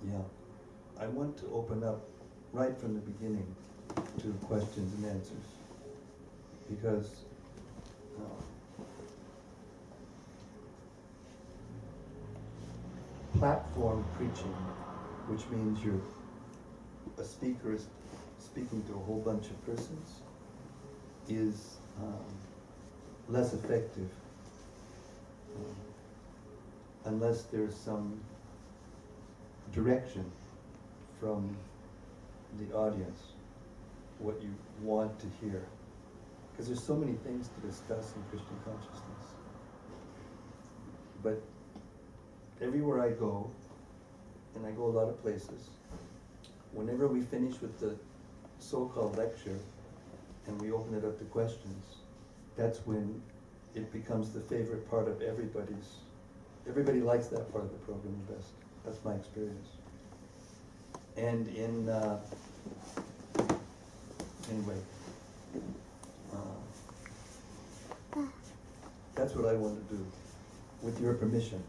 Yeah. I want to open up right from the beginning to questions and answers, because platform preaching, which means a speaker is speaking to a whole bunch of persons, is less effective unless there's some direction from the audience, what you want to hear. Because there's so many things to discuss in Christian consciousness. But everywhere I go, and I go a lot of places, whenever we finish with the so-called lecture and we open it up to questions, that's when it becomes the favorite part of everybody's. Everybody likes that part of the program the best. That's my experience. And anyway, that's what I want to do, with your permission.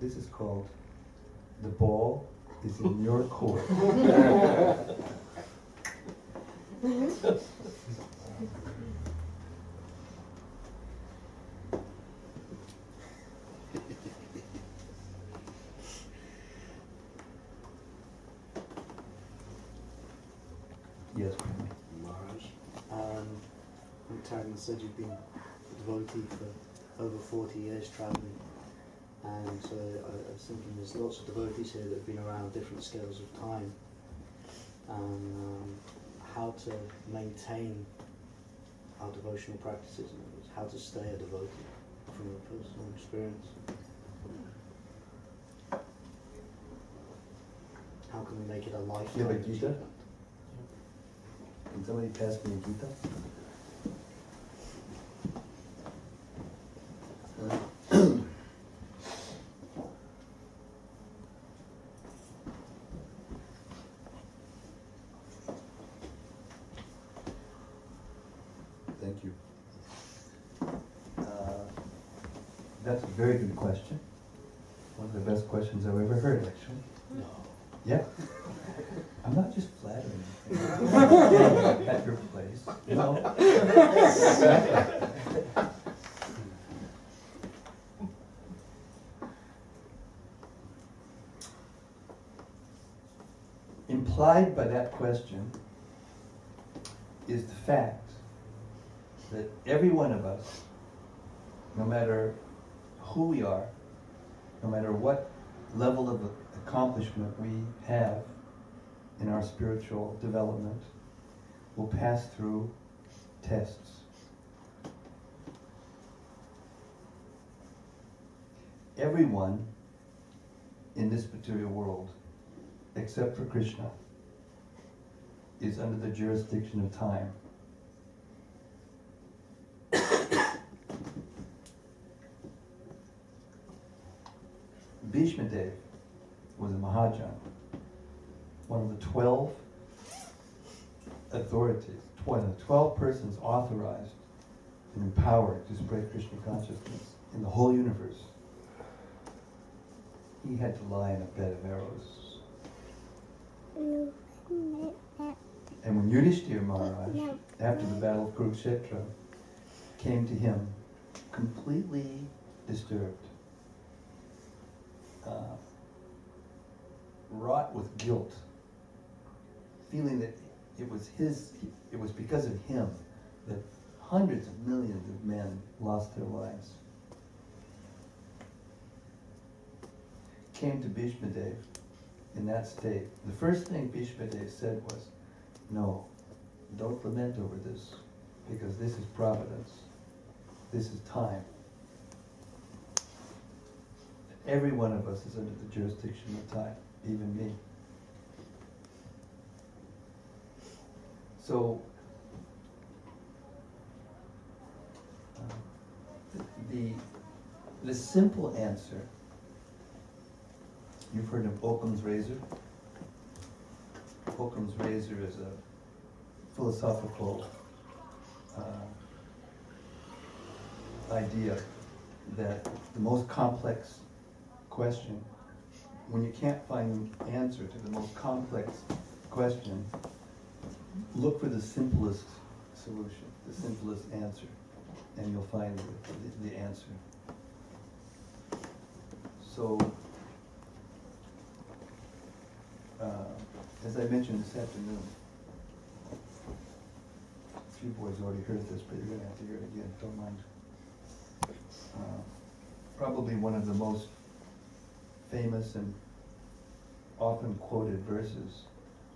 This is called "The Ball is in Your Court." Yes, Maharaj. Taryn said you've been a devotee for over 40 years travelling, and so I was thinking there's lots of devotees here that have been around different scales of time, and how to maintain our devotional practices, in other words, how to stay a devotee from a personal experience. How can we make it a lifetime You have a Gita? achievement? Can somebody pass me a Gita? Thank you. That's a very good question. One of the best questions I've ever heard, actually. No. Yeah. I'm not just flattering you. At your place. You know? Implied by that question is the fact that every one of us, no matter who we are, no matter what level of accomplishment we have in our spiritual development, will pass through tests. Everyone in this material world, except for Krishna, is under the jurisdiction of time. Bhishma Dev was a Mahajan, one of the 12 authorities, 12 persons authorized and empowered to spread Krishna consciousness in the whole universe. He had to lie in a bed of arrows. And when Yudhishthira Maharaj, after the battle of Kurukshetra, came to him completely disturbed, wrought with guilt, feeling that it was because of him that hundreds of millions of men lost their lives, came to Bhishma Dev in that state. The first thing Bhishma Dev said was, no, don't lament over this, because this is providence. This is time. Every one of us is under the jurisdiction of time, even me. So, the simple answer, you've heard of Occam's razor? Occam's razor is a philosophical idea that the most complex question, when you can't find the answer to the most complex question, look for the simplest solution, the simplest answer, and you'll find the answer. So, as I mentioned this afternoon, a few boys already heard this, but you're going to have to hear it again, don't mind. Probably one of the most famous and often quoted verses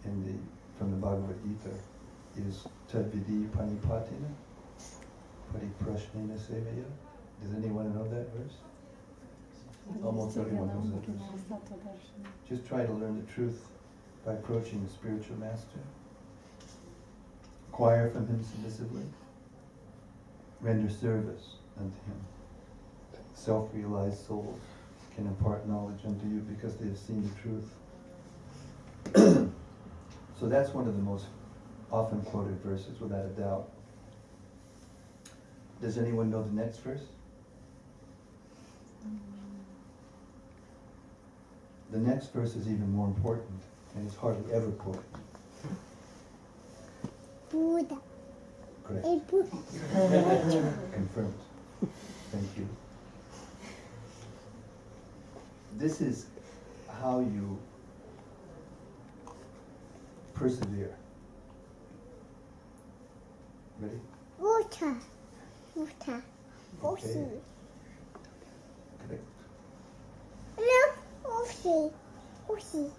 from the Bhagavad Gita is Tadvidi Panipatina Pariprashnena Sevaya. Does anyone know that verse? Almost everyone knows that verse. Just try to learn the truth by approaching the spiritual master. Acquire from him submissively. Render service unto him. Self-realized souls can impart knowledge unto you because they have seen the truth. So that's one of the most often quoted verses, without a doubt. Does anyone know the next verse? The next verse is even more important, and it's hardly ever quoted. Buddha. Correct. A Buddha. Confirmed. Thank you. This is how you persevere. Ready? Buddha. Buddha. Okay. Correct. No. Oshi. Oshi.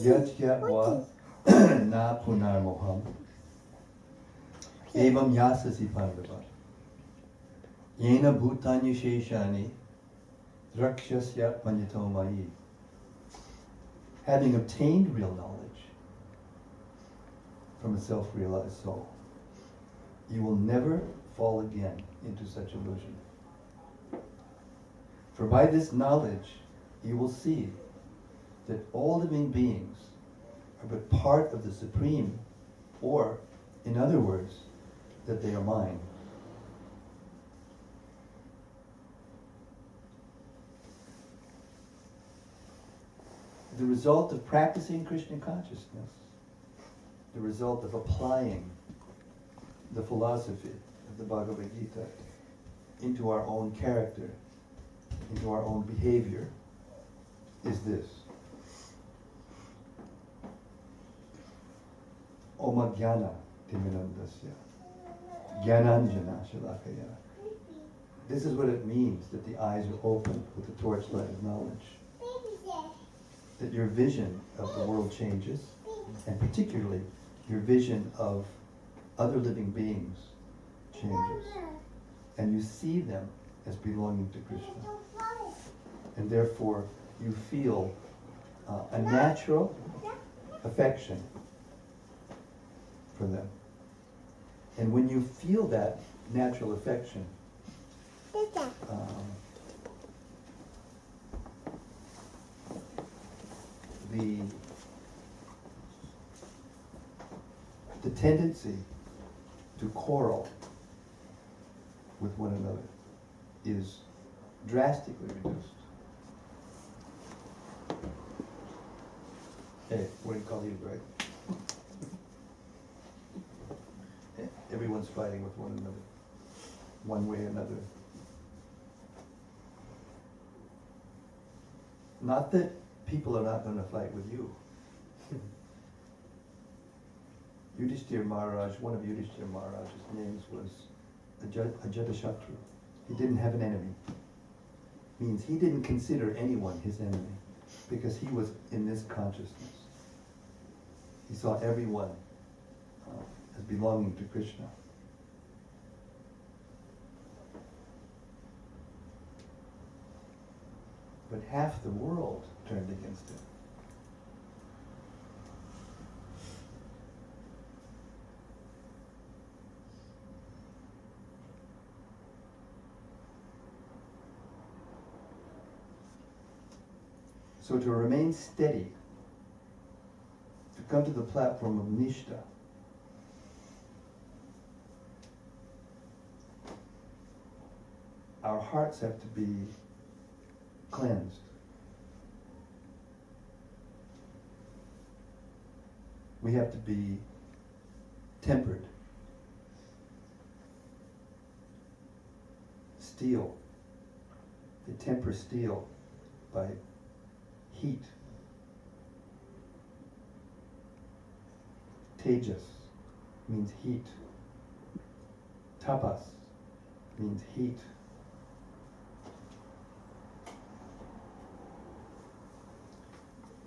Yat yatva na punar moham evam yasasi pandava yena bhutanya sheshani drakshasya panyatomai. Having obtained real knowledge from a self-realized soul, you will never fall again into such illusion. For by this knowledge, you will see that all living beings are but part of the Supreme, or, in other words, that they are mine. The result of practicing Krishna consciousness, the result of applying the philosophy of the Bhagavad Gita into our own character, into our own behavior, is this. Oma Jnana Timinandasya Jnananjana Shalakaya. This is what it means that the eyes are opened with the torchlight of knowledge. That your vision of the world changes, and particularly your vision of other living beings changes. And you see them as belonging to Krishna. And therefore you feel a natural affection for them. And when you feel that natural affection, the tendency to quarrel with one another is drastically reduced. Hey, what do you call you, Greg? Everyone's fighting with one another, one way or another. Not that people are not going to fight with you. Yudhishthira Maharaj, one of Yudhishthira Maharaj's names was Ajatashatru. He didn't have an enemy. Means he didn't consider anyone his enemy because he was in this consciousness. He saw everyone as belonging to Krishna. But half the world turned against him. So to remain steady, to come to the platform of Nishta, our hearts have to be cleansed. We have to be tempered. Steel. They temper steel by heat. Tejas means heat. Tapas means heat.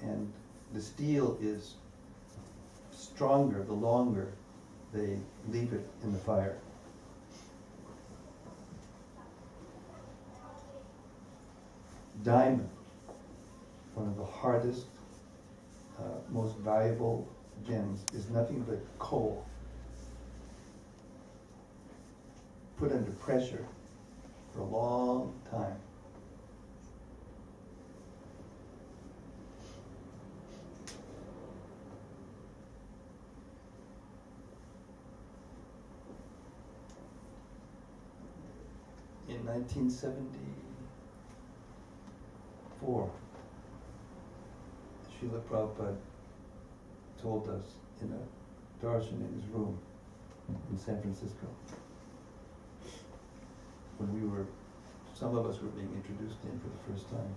And the steel is stronger the longer they leave it in the fire. Diamond, one of the hardest, most valuable gems, is nothing but coal put under pressure for a long time. In 1974, Srila Prabhupada told us in a darshan in his room in San Francisco, when some of us were being introduced in for the first time,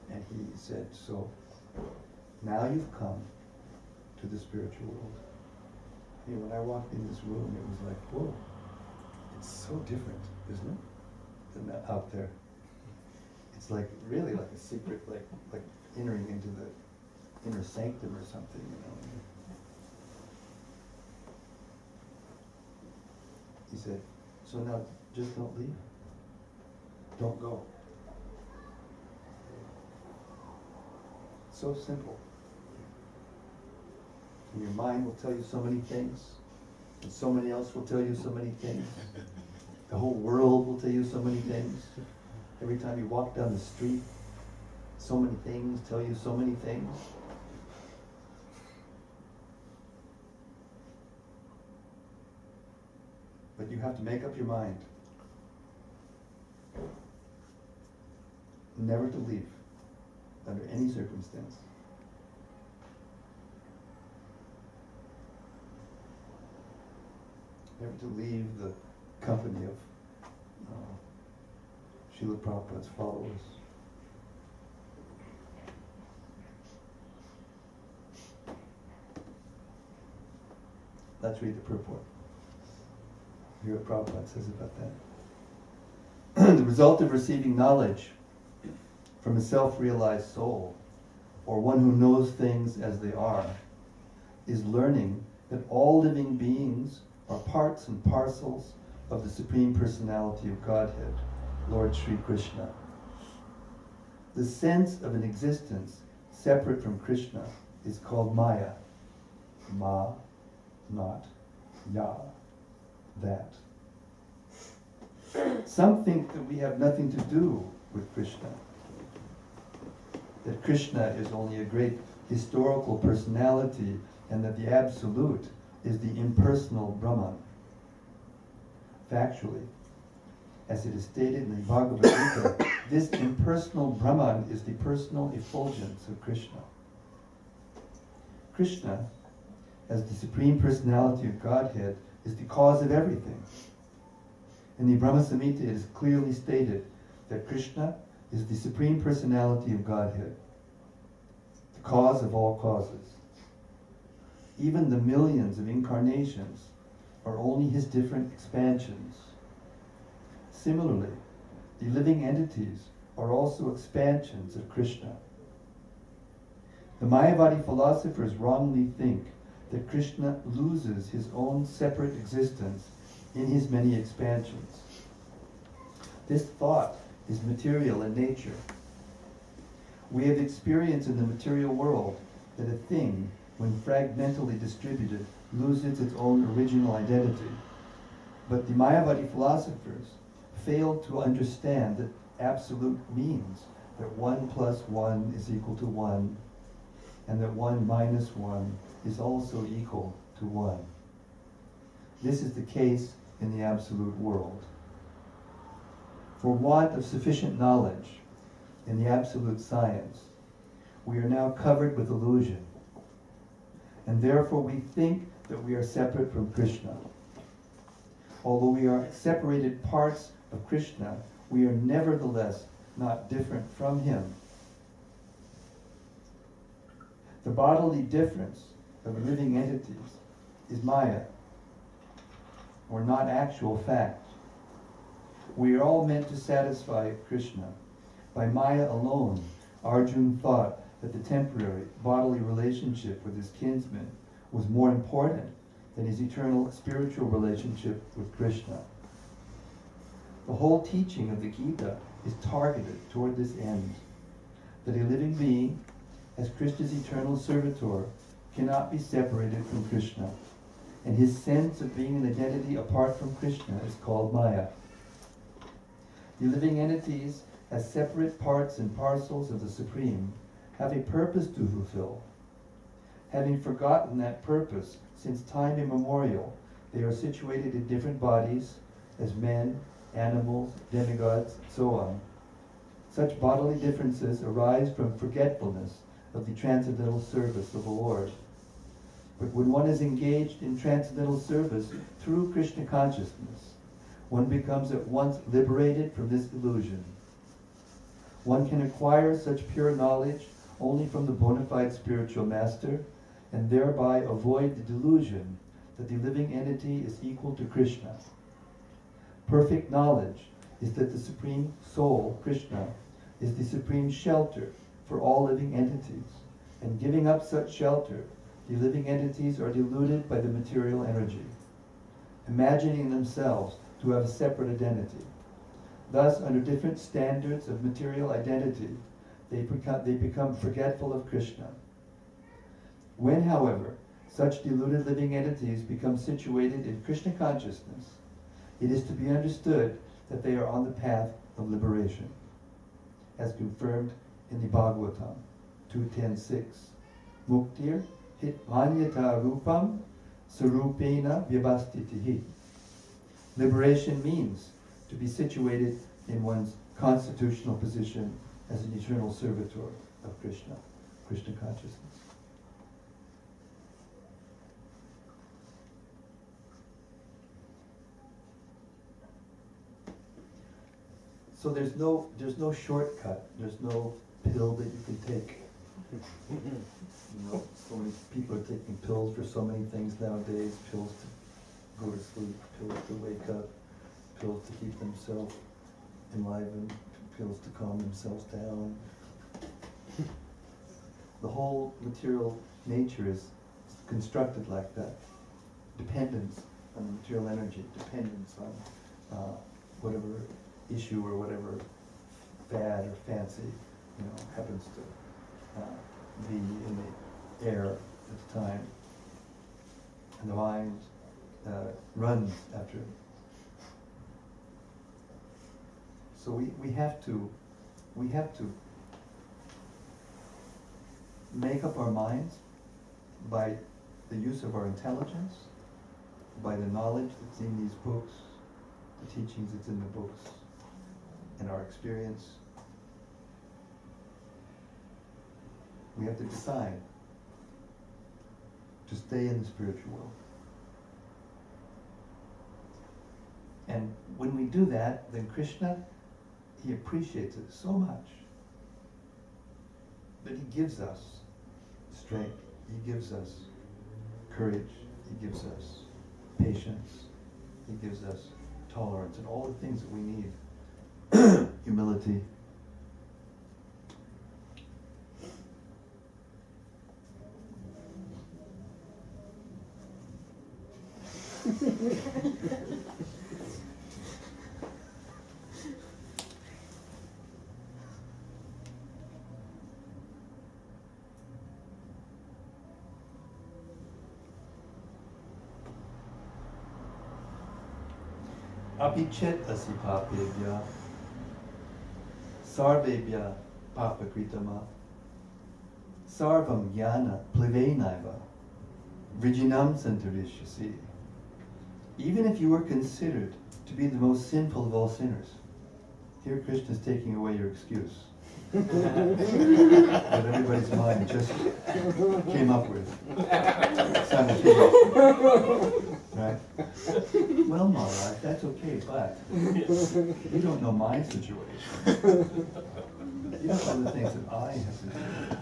and he said, so now you've come to the spiritual world. I mean, when I walked in this room, it was like, whoa, it's so different, isn't it, than that out there. It's like really like a secret, like entering into the inner sanctum or something, you know. He said, so now just don't leave. Don't go. So simple. And your mind will tell you so many things, and somebody else will tell you so many things. The whole world will tell you so many things. Every time you walk down the street, so many things tell you so many things. But you have to make up your mind never to leave under any circumstance. Never to leave the company of Srila Prabhupada's followers. Let's read the purport. Hear what Prabhupada says about that. The result of receiving knowledge from a self-realized soul, or one who knows things as they are, is learning that all living beings are parts and parcels of the Supreme Personality of Godhead, Lord Sri Krishna. The sense of an existence separate from Krishna is called Maya. Ma, not, ya, that. Some think that we have nothing to do with Krishna, that Krishna is only a great historical personality and that the Absolute is the impersonal Brahman. Factually, as it is stated in the Bhagavad Gita, this impersonal Brahman is the personal effulgence of Krishna. Krishna, as the Supreme Personality of Godhead, is the cause of everything. In the Brahma Samhita it is clearly stated that Krishna is the Supreme Personality of Godhead, the cause of all causes. Even the millions of incarnations are only his different expansions. Similarly, the living entities are also expansions of Krishna. The Mayavadi philosophers wrongly think that Krishna loses his own separate existence in his many expansions. This thought is material in nature. We have experienced in the material world that a thing, when fragmentally distributed, loses its own original identity. But the Mayavadi philosophers failed to understand that absolute means that 1 plus 1 is equal to 1, and that 1 minus 1 is also equal to 1. This is the case in the absolute world. For want of sufficient knowledge in the absolute science, we are now covered with illusion, and therefore we think that we are separate from Krishna. Although we are separated parts of Krishna, we are nevertheless not different from him. The bodily difference of living entities is Maya, or not actual fact. We are all meant to satisfy Krishna. By Maya alone, Arjuna thought that the temporary bodily relationship with his kinsman was more important than his eternal spiritual relationship with Krishna. The whole teaching of the Gita is targeted toward this end, that a living being, as Krishna's eternal servitor, cannot be separated from Krishna, and his sense of being an identity apart from Krishna is called Maya. The living entities, as separate parts and parcels of the Supreme, have a purpose to fulfill. Having forgotten that purpose since time immemorial, they are situated in different bodies as men, animals, demigods, and so on. Such bodily differences arise from forgetfulness of the transcendental service of the Lord. But when one is engaged in transcendental service through Krishna consciousness, one becomes at once liberated from this illusion. One can acquire such pure knowledge only from the bona fide spiritual master, and thereby avoid the delusion that the living entity is equal to Krishna. Perfect knowledge is that the Supreme Soul, Krishna, is the supreme shelter for all living entities, and giving up such shelter, the living entities are deluded by the material energy, imagining themselves to have a separate identity. Thus, under different standards of material identity, they become forgetful of Krishna. When, however, such deluded living entities become situated in Krishna consciousness, it is to be understood that they are on the path of liberation, as confirmed in the Bhagavatam 2.10.6. Muktir hit manyata rupam sarupena vyavastitihi. Liberation means to be situated in one's constitutional position as an eternal servitor of Krishna, Krishna consciousness. So there's no shortcut. There's no pill that you can take. You know, so many people are taking pills for so many things nowadays. Pills to go to sleep, pills to wake up, pills to keep themselves enlivened, pills to calm themselves down. The whole material nature is constructed like that. Dependence on material energy, dependence on whatever issue or whatever fad or fancy, you know, happens to be in the air at the time, and the mind runs after it. So we have to make up our minds by the use of our intelligence, by the knowledge that's in these books, the teachings that's in the books, and our experience. We have to decide to stay in the spiritual world. And when we do that, then Krishna, he appreciates it so much that he gives us strength, he gives us courage, he gives us patience, he gives us tolerance, and all the things that we need. Humility. Apichet asipapebhya sarvebhya papakritama sarvam jnana plevenaiva vrijinam santarishyasi. Even if you were considered to be the most sinful of all sinners, here Krishna's taking away your excuse. That everybody's mind just came up with simultaneously. Right? Well, Maharaj, that's okay, but you don't know my situation. You don't know the things that I have to deal with.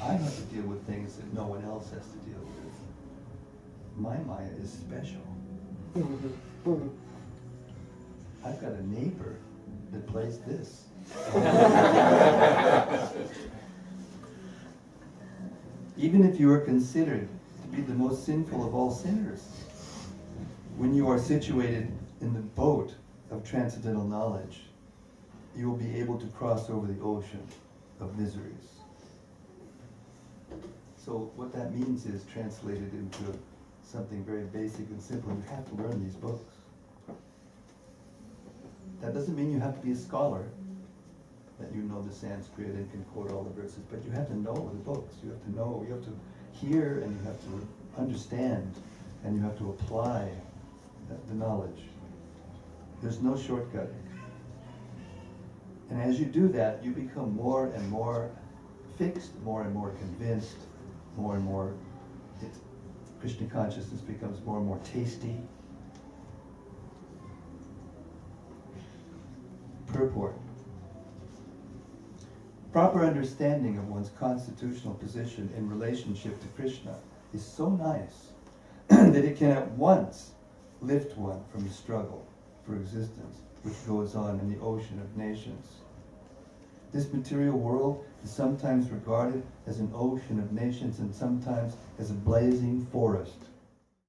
I have to deal with things that no one else has to deal with. My Maya is special. I've got a neighbor that plays this. Even if you are considered to be the most sinful of all sinners, when you are situated in the boat of transcendental knowledge, you will be able to cross over the ocean of miseries. So what that means is, translated into something very basic and simple, you have to learn these books. That doesn't mean you have to be a scholar, that you know the Sanskrit and can quote all the verses, but you have to know the books. You have to know, you have to hear, and you have to understand, and you have to apply the knowledge. There's no shortcut. And as you do that, you become more and more fixed, more and more convinced, more and more, Krishna consciousness becomes more and more tasty. Purport. Proper understanding of one's constitutional position in relationship to Krishna is so nice that it can at once lift one from the struggle for existence which goes on in the ocean of nations. This material world is sometimes regarded as an ocean of nations and sometimes as a blazing forest